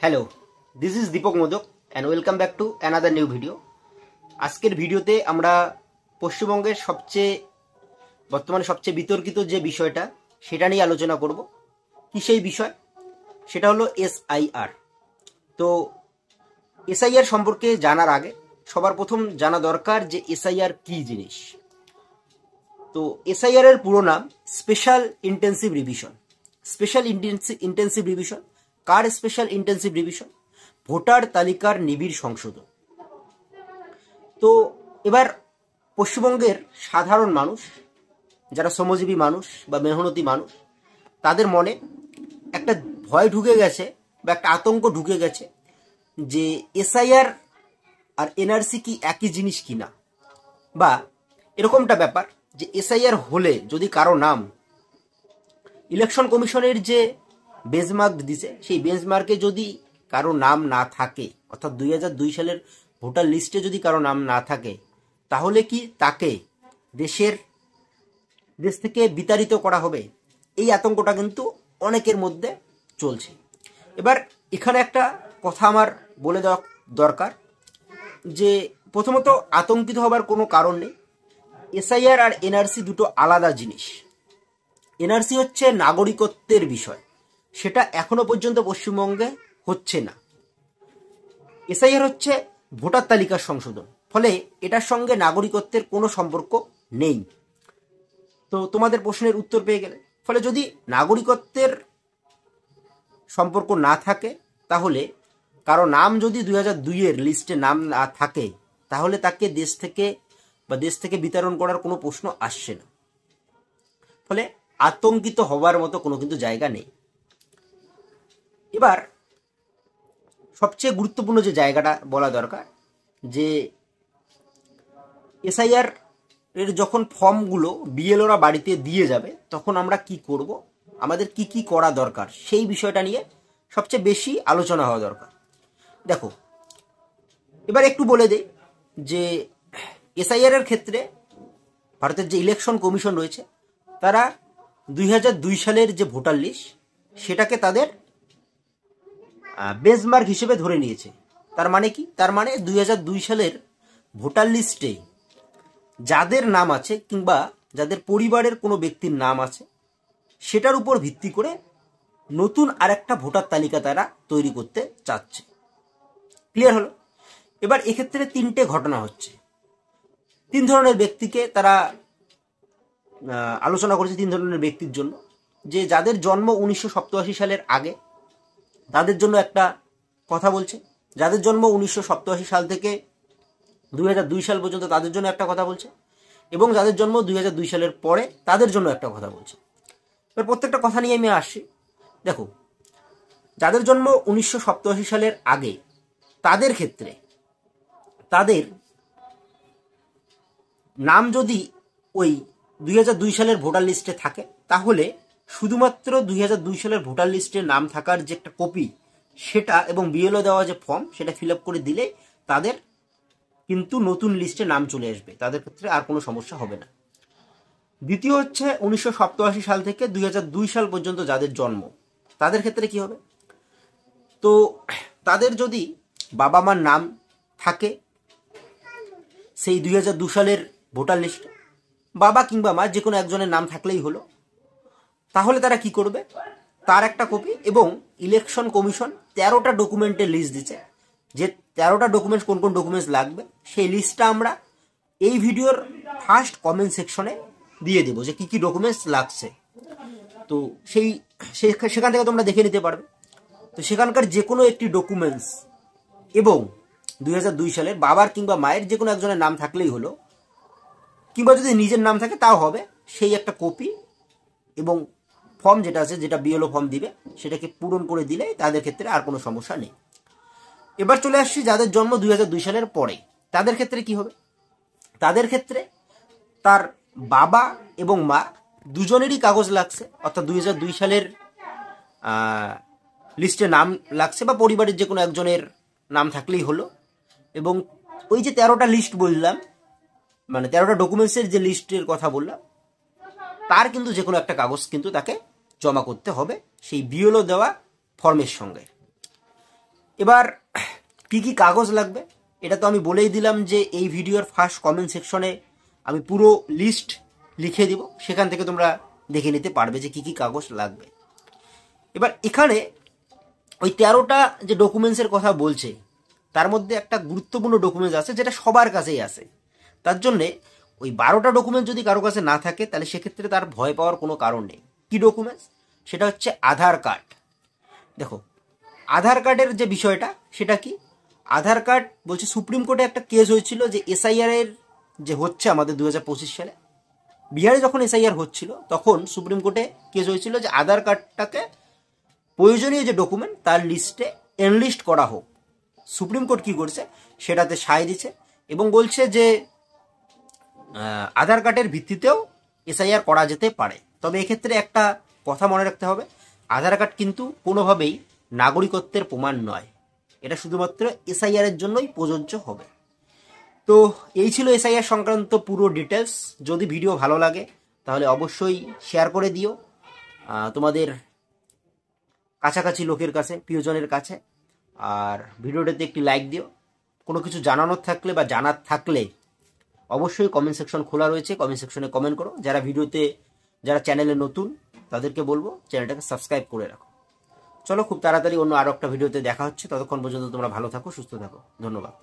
Hello, this is Deepak Modak and welcome back to another new video. আজকের ভিডিওতে আমরা পশ্চিমবঙ্গের বর্তমানে সবচেয়ে বিতর্কিত যে বিষয়টা সেটা নিয়ে আলোচনা করব। কি সেই বিষয়? সেটা হলো এসআইআর। তো এসআইআর সম্পর্কে জানার আগে সবার প্রথম জানা দরকার যে এসআইআর কি জিনিস। তো এসআইআর এর পুরো নাম special intensive revision. Special intensive revision কার স্পেশাল ইন্টেন্সিভ রিভিশন? ভোটার তালিকার নিবিড় সংশোধন। তো এবার পশ্চিমবঙ্গের সাধারণ মানুষ, যারা শ্রমজীবী মানুষ বা মেহনতি মানুষ, তাদের মনে একটা ভয় ঢুকে গেছে বা একটা আতঙ্ক ঢুকে গেছে যে এসআইআর আর এনআরসি কি একই জিনিস কিনা, বা এরকমটা ব্যাপার যে এসআইআর হলে যদি কারো নাম ইলেকশন কমিশনের যে বেঞ্চমার্ক দিছে সেই বেঞ্চমার্কে যদি কারো নাম না থাকে, অর্থাৎ 2002 সালের ভোটার লিস্টে যদি কারো নাম না থাকে, তাহলে কি তাকে দেশ থেকে বিতাড়িত করা হবে? এই আতঙ্কটা কিন্তু অনেকের মধ্যে চলছে। এবার এখানে একটা কথা আমার বলে দেওয়া দরকার যে প্রথমত আতঙ্কিত হবার কোনো কারণ নেই। এসআইআর আর এনআরসি দুটো আলাদা জিনিস। এনআরসি হচ্ছে নাগরিকত্বের বিষয়, সেটা এখনো পর্যন্ত পশ্চিমবঙ্গে হচ্ছে না। এসআইআর হচ্ছে ভোটার তালিকার সংশোধন, ফলে এটার সঙ্গে নাগরিকত্বের কোনো সম্পর্ক নেই। তো তোমাদের প্রশ্নের উত্তর পেয়ে গেলে, ফলে যদি নাগরিকত্বের সম্পর্ক না থাকে, তাহলে কারো নাম যদি 2002 লিস্টে নাম না থাকে, তাহলে তাকে দেশ থেকে বিতরণ করার কোনো প্রশ্ন আসছে না। ফলে আতঙ্কিত হবার মতো কোনো কিন্তু জায়গা নেই। এবার সবচেয়ে গুরুত্বপূর্ণ যে জায়গাটা বলা দরকার, যে এসআইআর এর যখন ফর্মগুলো বিএলওরা বাড়িতে দিয়ে যাবে, তখন আমরা কি করব, আমাদের কি কি করা দরকার, সেই বিষয়টা নিয়ে সবচেয়ে বেশি আলোচনা হওয়া দরকার। দেখো, এবার একটু বলে দেই যে এসআইআর এর ক্ষেত্রে ভারতের যে ইলেকশন কমিশন রয়েছে, তারা 2002 সালের যে ভোটার লিস্ট, সেটাকে তাদের বেঞ্চমার্ক হিসেবে ধরে নিয়েছে। তার মানে কি? তার মানে 2002 সালের ভোটার লিস্টে যাদের নাম আছে কিংবা যাদের পরিবারের কোনো ব্যক্তির নাম আছে, সেটার উপর ভিত্তি করে নতুন আরেকটা ভোটার তালিকা তারা তৈরি করতে চাচ্ছে। ক্লিয়ার হলো? এবার এক্ষেত্রে তিনটে ঘটনা হচ্ছে। তিন ধরনের ব্যক্তিকে তারা আলোচনা করেছে, তিন ধরনের ব্যক্তির জন্য। যে যাদের জন্ম 1987 সালের আগে, তাদের জন্য একটা কথা বলছে। যাদের জন্ম 1987 সাল থেকে 2002 সাল পর্যন্ত, তাদের জন্য একটা কথা বলছে। এবং যাদের জন্ম 2002 সালের পরে, তাদের জন্য একটা কথা বলছে। এবার প্রত্যেকটা কথা নিয়ে আমি আসছি। দেখো, যাদের জন্ম 1987 সালের আগে, তাদের ক্ষেত্রে তাদের নাম যদি ওই 2002 সালের ভোটার লিস্টে থাকে, তাহলে শুধুমাত্র 2002 সালের ভোটার লিস্টে নাম থাকার যে একটা কপি, সেটা এবং বিএলও দেওয়া যে ফর্ম, সেটা ফিল আপ করে দিলে তাদের কিন্তু নতুন লিস্টে নাম চলে আসবে, তাদের ক্ষেত্রে আর কোনো সমস্যা হবে না। দ্বিতীয় হচ্ছে 1987 সাল থেকে 2002 সাল পর্যন্ত যাদের জন্ম, তাদের ক্ষেত্রে কি হবে? তো তাদের যদি বাবা মার নাম থাকে সেই 2002 সালের ভোটার লিস্টে, বাবা কিংবা মা যে কোনো একজনের নাম থাকলেই হলো, তাহলে তারা কি করবে? তার একটা কপি, এবং ইলেকশন কমিশন 13টা ডকুমেন্টের লিস্ট দিচ্ছে, যে 13টা ডকুমেন্টস কোন কোন ডকুমেন্টস লাগবে, সেই লিস্টটা আমরা এই ভিডিওর ফার্স্ট কমেন্ট সেকশনে দিয়ে দেবো যে কি কি ডকুমেন্টস লাগছে। তো সেখান থেকে তোমরা দেখে নিতে পারবে। তো সেখানকার যে কোনো একটি ডকুমেন্টস এবং 2002 সালের বাবার কিংবা মায়ের যে কোনো একজনের নাম থাকলেই হলো, কিংবা যদি নিজের নাম থাকে তাও হবে, সেই একটা কপি এবং ফর্ম যেটা আছে, যেটা বিএলও ফর্ম দিবে, সেটাকে পূরণ করে দিলে তাদের ক্ষেত্রে আর কোনো সমস্যা নেই। এবার চলে আসছি যাদের জন্ম 2002 সালের পরে, তাদের ক্ষেত্রে কি হবে? তাদের ক্ষেত্রে তার বাবা এবং মা দুজনেরই কাগজ লাগছে, অর্থাৎ 2002 সালের লিস্টে নাম লাগছে, বা পরিবারের যে কোনো একজনের নাম থাকলেই হলো। এবং ওই যে 13টা লিস্ট বললাম, মানে 13টা ডকুমেন্টসের যে লিস্টের কথা বললাম, তার কিন্তু যে কোনো একটা কাগজ কিন্তু তাকে জমা করতে হবে সেই বিএলও দেওয়া ফর্মের সঙ্গে। এবার কি কি কাগজ লাগবে এটা তো আমি বলেই দিলাম যে এই ভিডিওর ফার্স্ট কমেন্ট সেকশনে আমি পুরো লিস্ট লিখে দিব, সেখান থেকে তোমরা দেখে নিতে পারবে যে কি কি কাগজ লাগবে। এবার এখানে ওই 13টা যে ডকুমেন্টসের কথা বলছে তার মধ্যে একটা গুরুত্বপূর্ণ ডকুমেন্টস আছে যেটা সবার কাছেই আছে। তার জন্যে ওই 12টা ডকুমেন্ট যদি কারো কাছে না থাকে তাহলে সেক্ষেত্রে তার ভয় পাওয়ার কোনো কারণ নেই। কি ডকুমেন্টস? সেটা হচ্ছে আধার কার্ড। দেখো, আধার কার্ডের যে বিষয়টা সেটা কি, আধার কার্ড বলছে সুপ্রিম কোর্টে একটা কেস হয়েছিল যে এসআইআর এর যে হচ্ছে আমাদের 2025 সালে বিহারে যখন এসআইআর হচ্ছিল তখন সুপ্রিম কোর্টে কেস হয়েছিল যে আধার কার্ডটাকে প্রয়োজনীয় যে ডকুমেন্ট তার লিস্টে এনলিস্ট করা হোক। সুপ্রিম কোর্ট কি করছে সেটাতে সায় দিচ্ছে এবং বলছে যে আধার কার্ডের ভিত্তিতেও এসআইআর করা যেতে পারে। তবে এক্ষেত্রে একটা কথা মনে রাখতে হবে, আধার কার্ড কিন্তু কোনোভাবেই নাগরিকত্বের প্রমাণ নয়, এটা শুধুমাত্র এসআইআর এর জন্যই প্রযোজ্য হবে। তো এই ছিল এসআইআর সংক্রান্ত পুরো ডিটেলস। যদি ভিডিও ভালো লাগে তাহলে অবশ্যই শেয়ার করে দিও তোমাদের কাছাকাছি লোকের কাছে, প্রিয়জনের কাছে, আর ভিডিওটাতে একটি লাইক দিও। কোনো কিছু জানানোর থাকলে বা জানার থাকলে অবশ্যই কমেন্ট সেকশন খোলা রয়েছে, কমেন্ট সেকশনে কমেন্ট করো। যারা চ্যানেলে নতুন তাদেরকে বলবো চ্যানেলটাকে সাবস্ক্রাইব করে রাখো। চলো, খুব তাড়াতাড়ি অন্য আরো একটা ভিডিওতে দেখা হচ্ছে। ততক্ষণ পর্যন্ত তোমরা ভালো থাকো, সুস্থ থাকো। ধন্যবাদ।